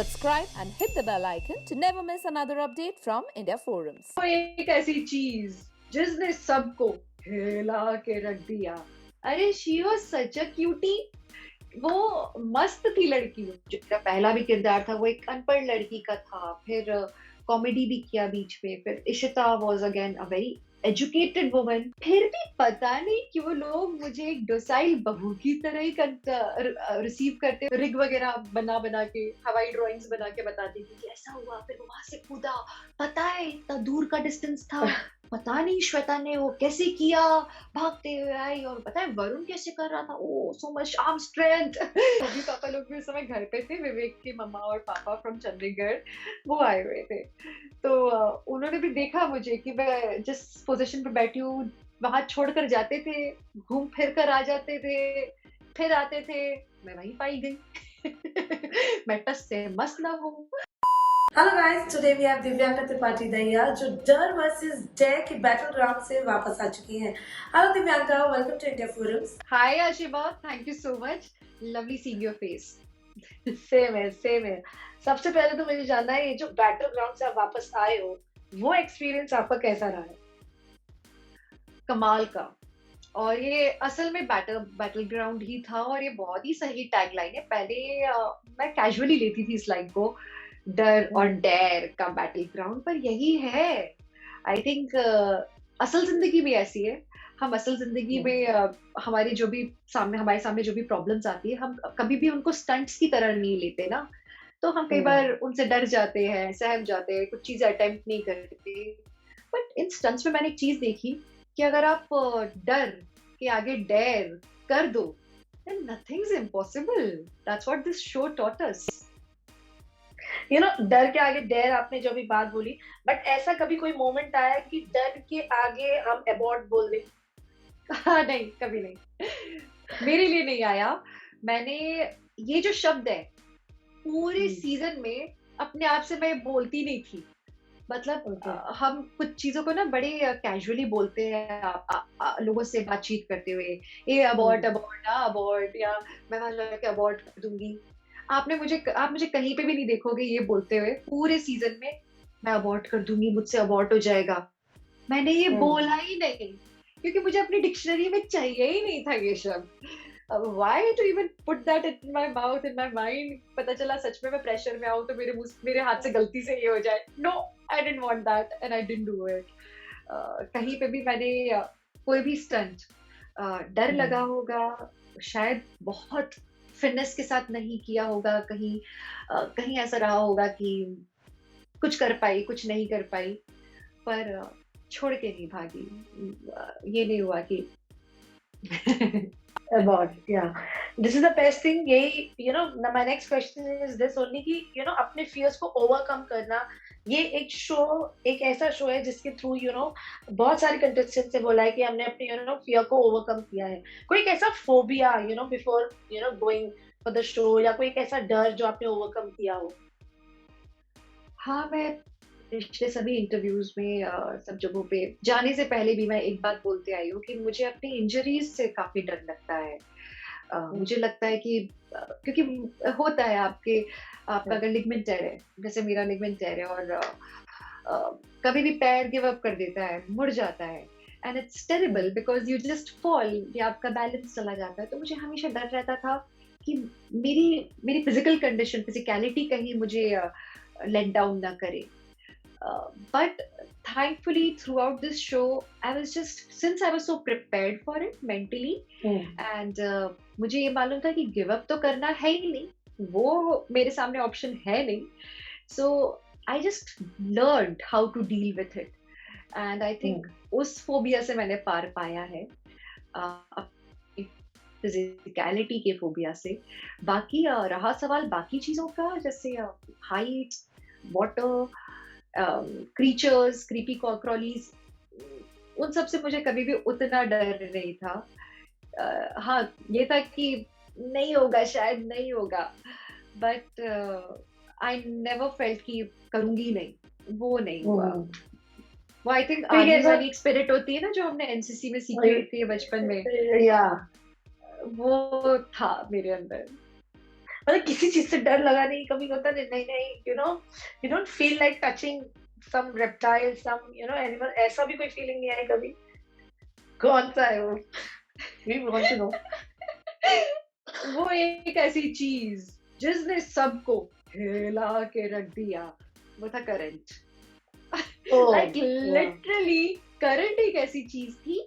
subscribe and hit the bell icon to never miss another update from India Forums. तो एक ऐसी चीज जिसने सबको हिला के रख दिया। अरे she was such a cutie. वो मस्त थी लड़की। जिसका पहला भी किरदार था वो एक अनपढ़ लड़की का था, फिर कॉमेडी भी किया बीच में, फिर Ishita was again a very educated woman. फिर भी पता नहीं क्यों लोग मुझे एक डोसाइल बहू की तरह ही रिसीव करते, रिग वगैरह बना बना के, हवाई ड्राइंग्स बना के बताती थी कि ऐसा हुआ, फिर वो वहां से कूदा, पता है इतना दूर का डिस्टेंस था, पता नहीं श्वेता ने वो कैसे किया, भागते हुए आई, और पता है वरुण कैसे कर रहा था, oh so much arm strength. अभी पापा लोग भी उस समय घर पे थे, विवेक के मम्मा और पापा फ्रॉम चंडीगढ़ वो आए हुए थे। तो उन्होंने भी देखा मुझे कि मैं जिस पोजीशन पे बैठी हूँ वहां छोड़कर जाते थे, घूम फिर कर आ जाते थे, फिर आते थे, मैं वहीं पाई गई। मैं टस से मस्त ना हूँ। Hello guys, today we have Divyanka Tripathi Dahiya जो डर वर्सेस डेयर के बैटल ग्राउंड से वापस आ चुकी हैं। Hello Divyanka, welcome to India Forums. Hi Aashima, thank you so much, lovely seeing your face. Same है, सेम है। सबसे पहले तो मुझे जानना है, ये जो बैटल ग्राउंड से आप वापस आए हो, वो एक्सपीरियंस आपका कैसा रहा है? कमाल का। और ये असल में बैटल ग्राउंड ही था, और ये बहुत ही सही टैगलाइन है। पहले मैं कैजुअली लेती थी इस लाइन को, डर और डेयर का बैटल ग्राउंड, पर यही है। आई थिंक असल जिंदगी भी ऐसी है। हम असल जिंदगी में हमारे हमारे सामने जो भी प्रॉब्लम्स आती है, हम कभी भी उनको स्टंट्स की तरह नहीं लेते ना। तो हम कई बार उनसे डर जाते हैं, सहम जाते हैं, कुछ चीजें अटेम्प्ट नहीं करते। बट इन स्टंट्स में मैंने एक चीज देखी कि अगर आप डर के आगे डेयर कर दो, then nothing is impossible. That's what this show taught us. डर के आगे डेयर आपने जो भी बात बोली, बट ऐसा कभी कोई मोमेंट आया कि डर के आगे हम अबॉर्ट बोल दें? हाँ, नहीं, कभी नहीं। मेरे लिए नहीं आया। मैंने ये जो शब्द है पूरे सीजन में अपने आप से मैं बोलती नहीं थी। मतलब हम कुछ चीजों को ना बड़े कैजुअली बोलते हैं लोगों से बातचीत करते हुए, ए अबॉर्ट अबॉर्ट अबॉर्ट, या मैं वहां जाके अबॉर्ट कर दूंगी। आप मुझे कहीं पे भी नहीं देखोगे ये बोलते हुए पूरे सीजन में, मैं अबॉर्ट कर दूंगी, मुझसे अबॉर्ट हो जाएगा। मैंने ये बोला ही नहीं, क्योंकि मुझे अपनी डिक्शनरी में चाहिए ही नहीं था ये शब्द। Why to even put that in my mouth, in my mind. पता चला सच में मैं प्रेशर में आऊं तो मेरे हाथ से गलती से ये हो जाए। No, I didn't want that and I didn't do it. कहीं पे भी मैंने कोई भी स्टंट डर लगा होगा, शायद बहुत फिटनेस के साथ नहीं किया होगा, कहीं ऐसा रहा होगा कि कुछ कर पाई, कुछ नहीं कर पाई, पर छोड़ के नहीं भागी। ये नहीं हुआ कि About, yeah, this is the best thing. यही, my next question is this only कि अपने fears को overcome करना। ये एक ऐसा शो है जिसके थ्रू बहुत सारे कंटेस्टेंट से बोला है कि हमने अपने फियर को ओवरकम किया है। कोई एक ऐसा phobia before going for the show, या कोई एक ऐसा डर जो आपने ओवरकम किया हो? हाँ, मैं पिछले सभी इंटरव्यूज में सब जगहों पे जाने से पहले भी मैं एक बात बोलते आई हूँ कि मुझे अपनी इंजरीज से काफी डर लगता है। मुझे लगता है कि क्योंकि होता है आपका अगर लिगमेंट टेयर है, जैसे मेरा लिगमेंट टेयर है, और कभी भी पैर गिव अप कर देता है, मुड़ जाता है, and it's terrible because you just fall, या आपका बैलेंस चला जाता है। तो मुझे हमेशा डर रहता था कि मेरी फिजिकल कंडीशन, फिजिकलिटी कहीं मुझे लेट डाउन ना करे। But thankfully throughout this show since I was so prepared for it mentally, and मुझे ये मालूम था कि गिव अप तो करना है ही नहीं, वो मेरे सामने ऑप्शन है नहीं। So I just learned how to deal with it, and I think उस फोबिया से मैंने पार पाया है, फिजिकलिटी के फोबिया से। बाकी रहा सवाल बाकी चीजों का, जैसे हाइट, वाटर, क्रीचर्स, क्रीपी क्रॉलीज, उन सब से मुझे कभी भी उतना डर नहीं था। हाँ, ये था कि नहीं होगा, शायद नहीं होगा, बट आई नेवर फेल्ट कि करूंगी नहीं, वो नहीं हुआ। वो आई थिंक आर्मी वाली एक स्पिरिट होती है ना, जो हमने एनसीसी में सीखी होती है बचपन में, या वो था मेरे अंदर। मतलब किसी चीज से डर लगा नहीं, कभी होता नहीं, नहीं नहीं, you don't feel like touching some reptile, some animal, ऐसा भी कोई फीलिंग नहीं आई कभी? कौन सा है वो? We want to know. वो एक ऐसी चीज जिसने सबको हिला के रख दिया, वो था करंट। लाइक लिटरली करंट एक ऐसी चीज थी,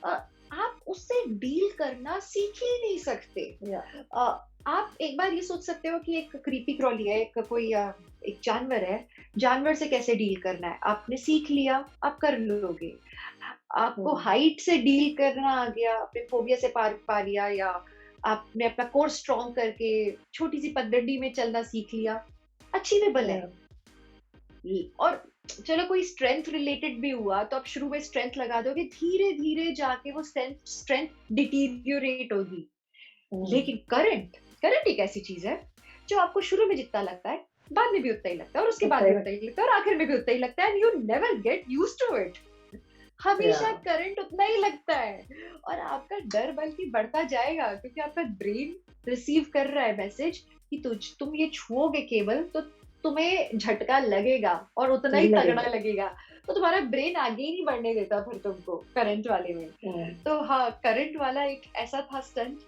आप उससे डील करना सीख ही नहीं सकते। आप एक बार ये सोच सकते हो कि एक क्रीपी क्रॉली है, एक कोई एक जानवर है, जानवर से कैसे डील करना है आपने सीख लिया, आप कर लोगे। आपको हाइट से डील करना आ गया, आपने फोबिया से पार पा लिया, या आपने अपना कोर स्ट्रॉन्ग करके छोटी सी पगडंडी में चलना सीख लिया, अचीवेबल है। और चलो कोई स्ट्रेंथ रिलेटेड भी हुआ तो आप शुरू में स्ट्रेंथ लगा दोगे, धीरे धीरे जाके वो स्ट्रेंथ डिटीरियोरेट होगी। लेकिन करंट करंट एक ऐसी चीज है जो आपको शुरू में जितना लगता है बाद में भी उतना ही लगता है, और उसके बाद भी उतना ही लगता है, और आखिर में भी उतना ही लगता है, and you never get used to it. हमेशा करंट उतना ही लगता है, और आपका डर बल्कि बढ़ता जाएगा, क्योंकि आपका ब्रेन रिसीव कर रहा है मैसेज कि तुम ये छुओगे केबल तो तुम्हें झटका लगेगा, और उतना ही तगड़ा लगेगा। तो तुम्हारा ब्रेन आगे ही नहीं बढ़ने देता फिर तुमको करंट वाले में। तो हाँ, करंट वाला एक ऐसा था स्टंट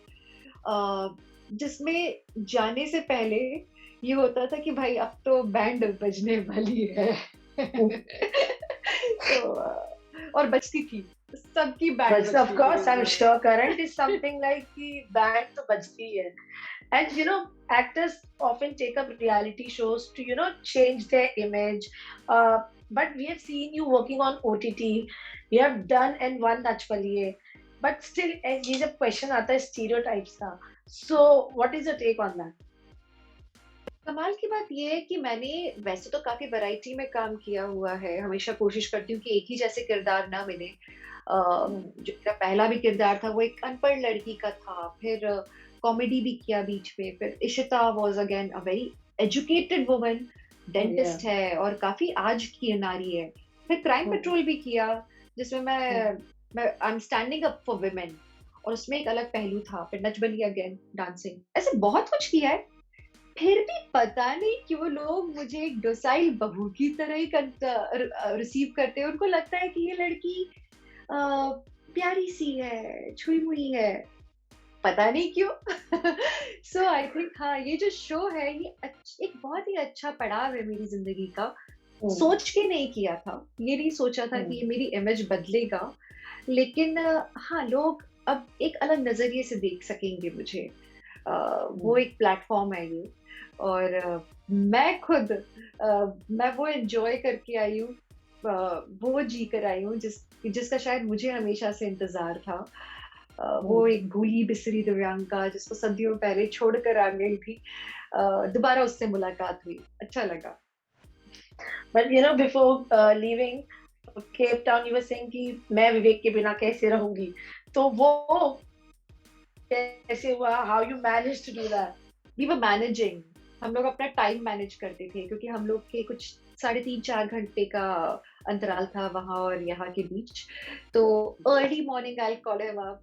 जिसमें जाने से पहले ये होता था कि भाई अब तो बैंड बजने वाली है। तो और बजती थी, सबकी बैंड बजती थी। Of course, I'm sure current is something like कि बैंड तो बजती है. And actors often take up reality shows to change their image. But we have seen you working on OTT. You have done and one Nach Paliye. But still, ये जब question आता है stereotypes का, so what is your take on that? कमाल की बात ये है कि मैंने वैसे तो काफी वैरायटी में काम किया हुआ है, हमेशा कोशिश करती हूँ कि एक ही जैसे किरदार ना मिले। जो मेरा पहला भी किरदार था वो एक अनपढ़ लड़की का था, फिर कॉमेडी भी किया बीच में, फिर Ishita was again a very educated woman, dentist है और काफी आज की नारी है। फिर क्राइम पेट्रोल भी किया जिसमें मैं I am standing up for women, और उसमें एक अलग पहलू था। फिर नच बलिए अगेन, डांसिंग, ऐसे बहुत कुछ किया है। फिर भी पता नहीं क्यों लोग मुझे एक डोसाइल बहू की तरह ही रिसीव करते हैं। उनको लगता है कि ये लड़की प्यारी सी है, छुई मुई है, पता नहीं क्यों। सो आई थिंक हाँ, ये जो शो है ये एक बहुत ही अच्छा पड़ाव है मेरी जिंदगी का। सोच के नहीं किया था, ये नहीं सोचा था कि ये मेरी इमेज बदलेगा, लेकिन हाँ, लोग अब एक अलग नजरिए से देख सकेंगे मुझे। वो एक प्लेटफॉर्म है ये, और मैं खुद मैं वो एंजॉय करके आई हूँ, वो जी कर आई हूँ जिसका शायद मुझे हमेशा से इंतजार था। वो एक भूली बिसरी दिव्यांका जिसको सदियों पहले छोड़कर आ गई थी, दोबारा उससे मुलाकात हुई, अच्छा लगा। But before leaving Cape Town, you were saying कि मैं विवेक के बिना कैसे रहूंगी, तो वो कैसे हुआ? How you managed to do that? We were managing, हम लोग अपना टाइम मैनेज करते थे, क्योंकि हम लोग के कुछ 3.5-4 घंटे का अंतराल था वहाँ और यहाँ के बीच। तो early morning I call him up,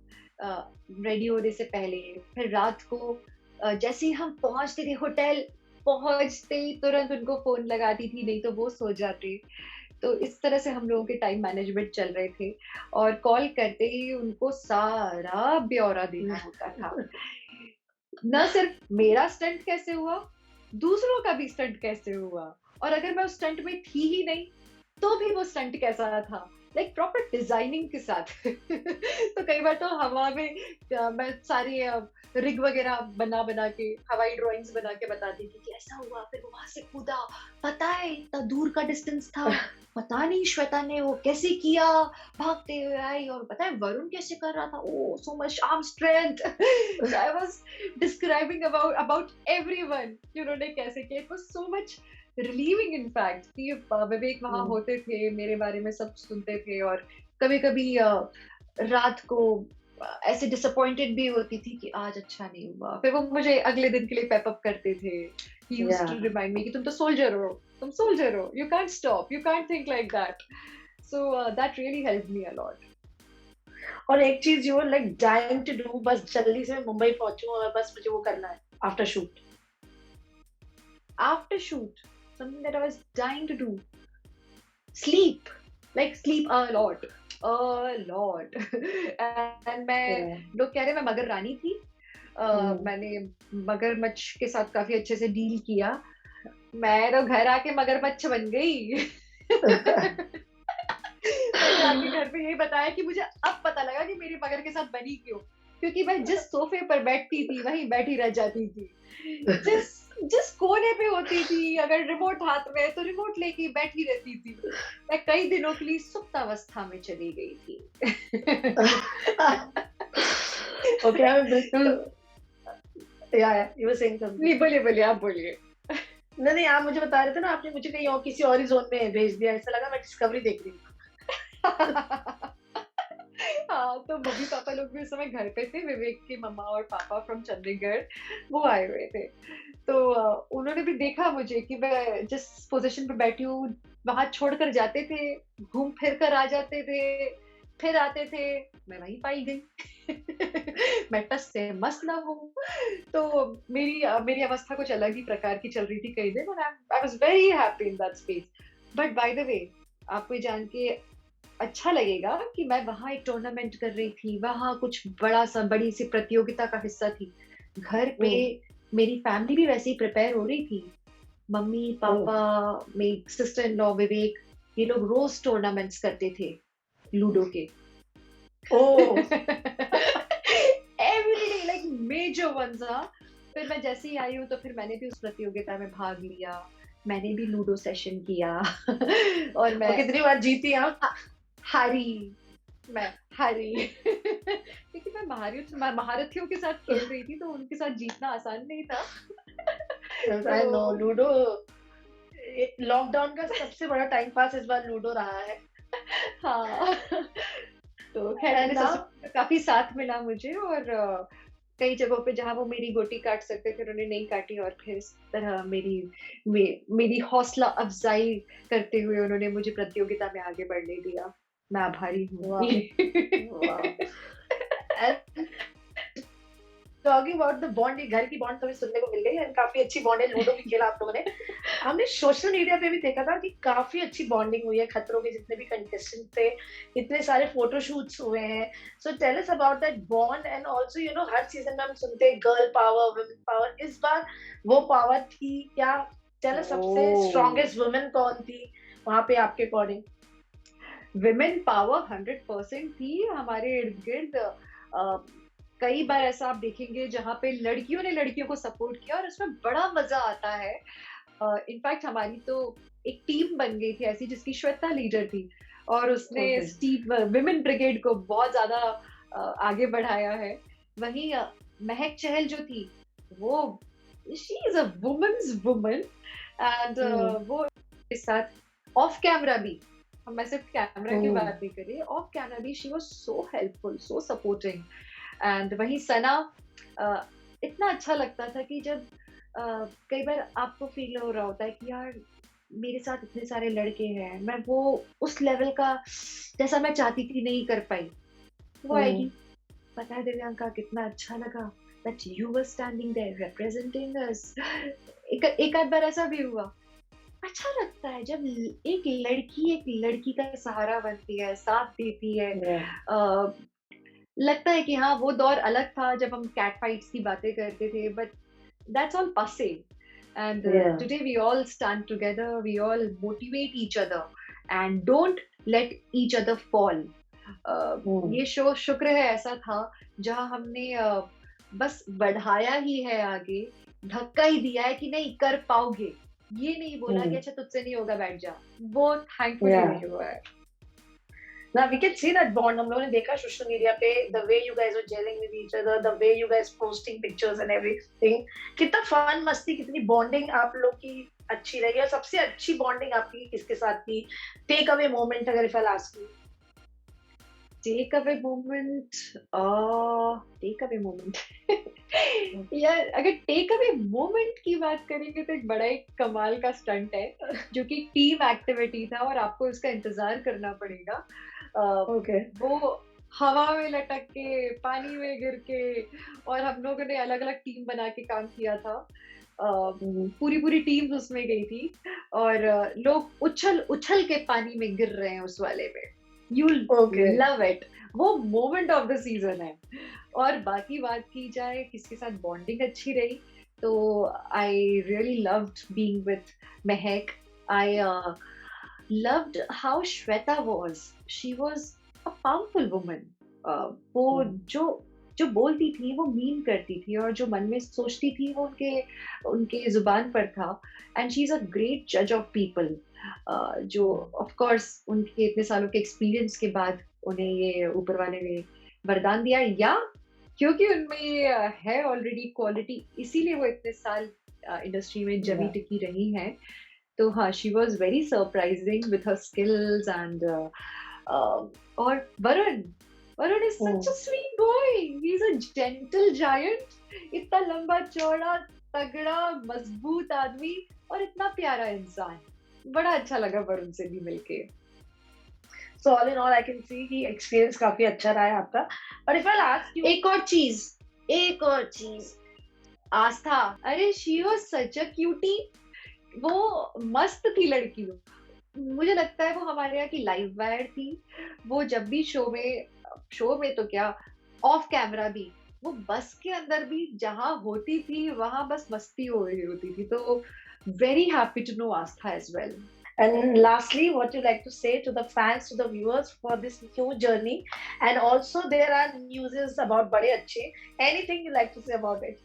ready होने से पहले, फिर रात को जैसे ही हम पहुँचते थे होटल, पहुँचते ही तुरंत उनको फोन लगाती थी, नहीं तो वो सो जाते। तो इस तरह से हम लोगों के टाइम मैनेजमेंट चल रहे थे, और कॉल करते ही उनको सारा ब्यौरा देना होता था। न सिर्फ मेरा स्टंट कैसे हुआ, दूसरों का भी स्टंट कैसे हुआ, और अगर मैं उस स्टंट में थी ही नहीं तो भी वो स्टंट कैसा था, लाइक प्रॉपर डिजाइनिंग के साथ। तो कई बार तो हवा में मैं सारी रिग वगैरह बना के हवाई ड्राइंग्स बना के बताती थी कि ऐसा हुआ, फिर वहां से कूदा, पता है इतना दूर का डिस्टेंस था, पता नहीं श्वेता ने वो कैसे किया, भागते हुए आई, और पता है वरुण कैसे कर रहा था, oh so much arm strength. I was describing about everyone कि उन्होंने कैसे किया। It was so much relieving in fact कि विवेक वहां होते थे, मेरे बारे में सब सुनते थे, और कभी कभी रात को ऐसे डिसअपॉइंटेड भी होती थी कि आज अच्छा नहीं हुआ, फिर वो मुझे अगले दिन के लिए पेप अप करते थे। He used to remind me कि तुम तो सोल्जर हो, तुम सोल्जर हो, you can't stop, you can't think like that. So that really helped me a lot. और एक चीज you were like dying to do, बस जल्दी से मुंबई पहुंचूं और बस मुझे वो करना है। after shoot? After shoot, something that I was dying to do. Sleep. Like sleep a lot. A lot. And मैं Yeah. लोग कह रहे मैं मगर रानी थी. मैंने मगरमच्छ के साथ काफी अच्छे से डील किया. मैं तो घर आके मगरमच्छ बन गई. मैंने आके घर पे यही बताया कि मुझे अब पता लगा कि मेरी मगर के साथ बनी क्यों, क्योंकि मैं जिस सोफे पर बैठती थी वहीं बैठी रह जाती थी. जिस जिस कोने पे होती थी, अगर रिमोट हाथ में है तो रिमोट लेके बैठी रहती थी. मैं कई दिनों के लिए सुप्तावस्था में चली गई थी. Okay, I'm बिल्कुल. Yeah, you were saying something. नहीं, बोलिए बोलिए, आप बोलिए. नहीं, आप मुझे बता रहे थे ना, आपने मुझे कहीं और किसी और ही जोन में भेज दिया. ऐसा लगा मैं डिस्कवरी देख रही हूँ. हाँ, तो मम्मी पापा लोग भी उस समय घर पे थे. विवेक के मम्मा और पापा फ्रॉम चंडीगढ़ वो आए हुए थे. तो उन्होंने भी देखा मुझे कि मैं जिस पोजीशन पे बैठी हूँ वहां छोड़कर जाते थे, घूम फिर कर आ जाते थे, फिर आते थे, मैं वहीं पाई गई. मैं टस से मस्त ना हूँ. तो मेरी अवस्था कुछ अलग ही प्रकार की चल रही थी कई दिन. और I was very happy in that space. But by the way, आपको ये जान के अच्छा लगेगा कि मैं वहां एक टूर्नामेंट कर रही थी. वहां कुछ बड़ी सी प्रतियोगिता का हिस्सा थी. घर पे मेरी फैमिली भी वैसे ही प्रिपेयर हो रही थी. मम्मी पापा, मेरी सिस्टर इन लॉ विवेक, ये लोग रोज टूर्नामेंट्स करते थे लूडो के. Oh, everyday, like major once. फिर मैं जैसे ही आई हूँ तो फिर मैंने भी उस प्रतियोगिता में भाग लिया. मैंने भी लूडो सेशन किया. और मैं और कितनी बार जीती आप? हारी. मैं हारी. क्योंकि मैं महारथियों के साथ खेल रही थी, तो उनके साथ जीतना आसान नहीं था. I know, लूडो लॉकडाउन का सबसे बड़ा टाइम पास इस बार लूडो रहा है. हाँ. तो खैर And मेरे now- ससुर का काफी साथ मिला मुझे. और कई जगहों पे जहाँ वो मेरी गोटी काट सकते थे उन्होंने नहीं काटी. और फिर इस तरह मेरी हौसला अफजाई करते हुए उन्होंने मुझे प्रतियोगिता में आगे बढ़ने दिया. मैं आभारी हूँ. Wow. And talking about the bond, ये घर की बॉन्ड तो भी सुनने को मिल गई. and काफी अच्छी बॉन्ड है. लूडो भी खेला आप लोगों ने. हमने सोशल मीडिया पे भी देखा था कि काफी अच्छी बॉन्डिंग हुई है. खतरों के जितने भी कंटेस्टेंट थे, इतने सारे फोटोशूट्स हुए हैं. So tell us about that bond. And also you know हर सीजन में हम सुनते हैं गर्ल पावर, वुमेन पावर. इस बार वो पावर थी क्या? टेल अस सबसे Oh. स्ट्रॉन्गेस्ट वुमेन कौन थी वहां पे आपके अकॉर्डिंग? विमेन पावर 100% थी हमारे इर्द गिर्द. कई बार ऐसा आप देखेंगे जहाँ पे लड़कियों ने लड़कियों को सपोर्ट किया और उसमें बड़ा मजा आता है. इनफैक्ट हमारी तो एक टीम बन गई थी ऐसी जिसकी श्वेता लीडर थी. और उसने Okay. इस टीम विमेन ब्रिगेड को बहुत ज्यादा आगे बढ़ाया है. वहीं महक चहल जो थी वो she is a women's woman. And वो इस साथ ऑफ कैमरा भी, मैं सिर्फ कैमरा की बात नहीं कर रही, ऑफ कैमरा भी she was so helpful, so supporting. And वही सना, इतना अच्छा लगता था कि जब कई बार आपको फील हो रहा होता है कि यार मेरे साथ इतने सारे लड़के हैं, मैं वो उस लेवल का जैसा मैं चाहती थी नहीं कर पाई. वो आएगी, पता है दिव्यांका कितना अच्छा लगा that you were standing there representing us. एक आध बार ऐसा भी हुआ. अच्छा लगता है जब एक लड़की का सहारा बनती है, साथ देती है. लगता है कि हाँ वो दौर अलग था जब हम कैट फाइट्स की बातें करते थे, but that's all passé. And today we all stand together, we all motivate each other and don't let each other fall. ये शो शुक्र है ऐसा था जहाँ हमने बस बढ़ाया ही है आगे, धक्का ही दिया है कि नहीं कर पाओगे. ये नहीं बोला कि अच्छा तुझसे नहीं होगा बैठ जा. वो थैंकफुली नहीं हुआ है. Now we can see that bond. हम लोगों ने देखा सोशल मीडिया पे the way you guys were gelling with each other, the way you guys posting pictures and everything. कितना फन मस्ती, कितनी बॉन्डिंग आप लोग की अच्छी रही. और सबसे अच्छी बॉन्डिंग आपकी किसके साथ थी? टेक अवे मोमेंट अगर if I'll ask you. Take away moment. यार अगर टेक अवे मोमेंट की बात करेंगे तो एक बड़ा एक कमाल का स्टंट है जो कि टीम एक्टिविटी था और आपको उसका इंतजार करना पड़ेगा. Okay. वो हवा में लटक के, पानी में गिर के, और हम लोगों ने अलग-अलग टीम बना के काम किया था। पूरी-पूरी टीम्स उसमें गई थी और लोग उछल-उछल के पानी में गिर रहे हैं उस वाले में। You'll Okay. love it. वो मोमेंट ऑफ द सीजन है। और बाकी बात की जाए किसके साथ बॉन्डिंग अच्छी रही, तो I really loved being with Mahak. I loved how Shweta was. She was a powerful woman. वो जो जो बोलती थी वो मीन करती थी, और जो मन में सोचती थी वो उनके उनके जुबान पर था। And she is a great जज ऑफ पीपल, जो ऑफ कोर्स उनके इतने सालों के एक्सपीरियंस के बाद उन्हें ये ऊपर वाले ने वरदान दिया, या क्योंकि उनमें ये है ऑलरेडी क्वालिटी, इसीलिए वो इतने साल इंडस्ट्री में जमी Yeah. टिकी रही हैं। तो हाँ, she was very surprising with her skills and और Varun Varun is such a sweet boy, he is a gentle giant. इतना लंबा चौड़ा तगड़ा मजबूत आदमी और इतना प्यारा इंसान। बड़ा अच्छा लगा वरुण से भी मिलके। So all in all, I can see कि experience काफी अच्छा रहा है आपका. But if I'll ask you, एक और चीज, आस्था, अरे she was such a cutie. वो मस्त थी लड़की। मुझे लगता है वो हमारे यहाँ की लाइव वायर थी। वो जब भी शो में तो क्या, ऑफ कैमरा भी, वो बस के अंदर भी जहाँ होती थी वहां बस मस्ती हो रही होती थी। तो very happy to know Astha as well. and lastly, what you like to say to the fans, to the viewers for this new journey, and also there are newses about बड़े अच्छे. Anything you like to say about it?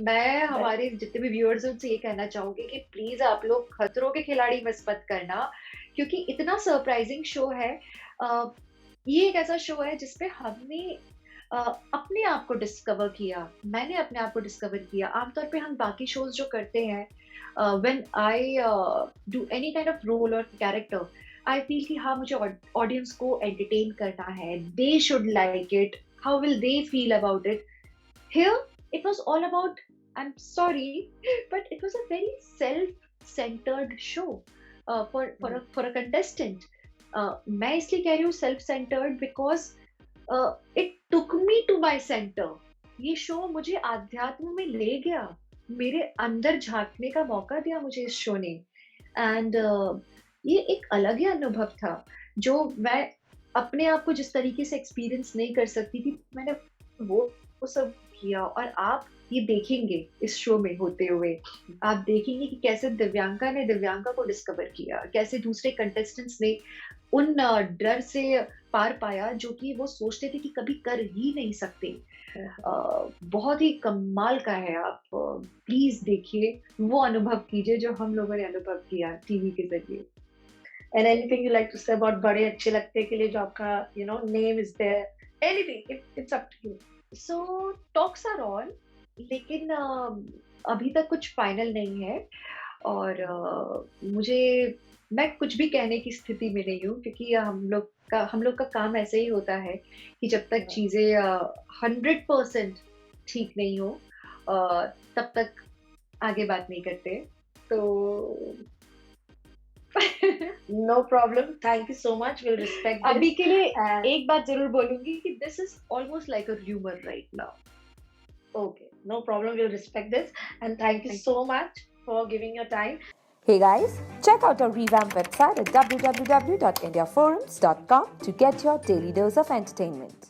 मैं हमारे जितने भी viewers हैं उनसे ये कहना चाहूंगी कि प्लीज आप लोग खतरों के खिलाड़ी मिस मत करना, क्योंकि इतना सरप्राइजिंग शो है। ये एक ऐसा शो है जिसपे हमने अपने आप को डिस्कवर किया। मैंने अपने आप को डिस्कवर किया। आमतौर पे हम बाकी शोज जो करते हैं, when I do any kind of role और कैरेक्टर, आई फील कि हाँ, मुझे ऑडियंस को एंटरटेन करना है, they should like it, how will they feel about it. Here, it was all about, I'm sorry, but it was a very self-centered show for a contestant. मैं इसलिए कह रही हूँ self-centered because it took me to my center. ये show मुझे आध्यात्म में ले गया, मेरे अंदर झांकने का मौका दिया मुझे इस शो ने। एंड ये एक अलग ही अनुभव था जो मैं अपने आप को जिस तरीके से एक्सपीरियंस नहीं कर सकती थी, मैंने वो सब किया। और आप ये देखेंगे इस शो में होते हुए, आप देखेंगे कि कैसे दिव्यांका ने दिव्यांका को डिस्कवर किया, कैसे दूसरे कंटेस्टेंट्स ने उन डर से पार पाया जो कि वो सोचते थे कि कभी कर ही नहीं सकते। बहुत ही कमाल का है। आप प्लीज देखिए, वो अनुभव कीजिए जो हम लोगों ने अनुभव किया टीवी के जरिए। And anything you like to say about बड़े अच्छे लगते के लिए जो आपका name is there? Anything, it's up to you. So talks are on, लेकिन अभी तक कुछ फाइनल नहीं है। और मैं कुछ भी कहने की स्थिति में नहीं हूँ, क्योंकि हम लोग का काम ऐसे ही होता है कि जब तक चीजें 100% ठीक नहीं हो तब तक आगे बात नहीं करते। तो No problem. Thank you so much. We'll respect this. अभी के लिए And- एक बात जरूर बोलूंगी कि this is almost like a rumour right now. Okay, no problem. We'll respect this. And thank you so much for giving your time. Hey guys, check out our revamped website at www.indiaforums.com to get your daily dose of entertainment.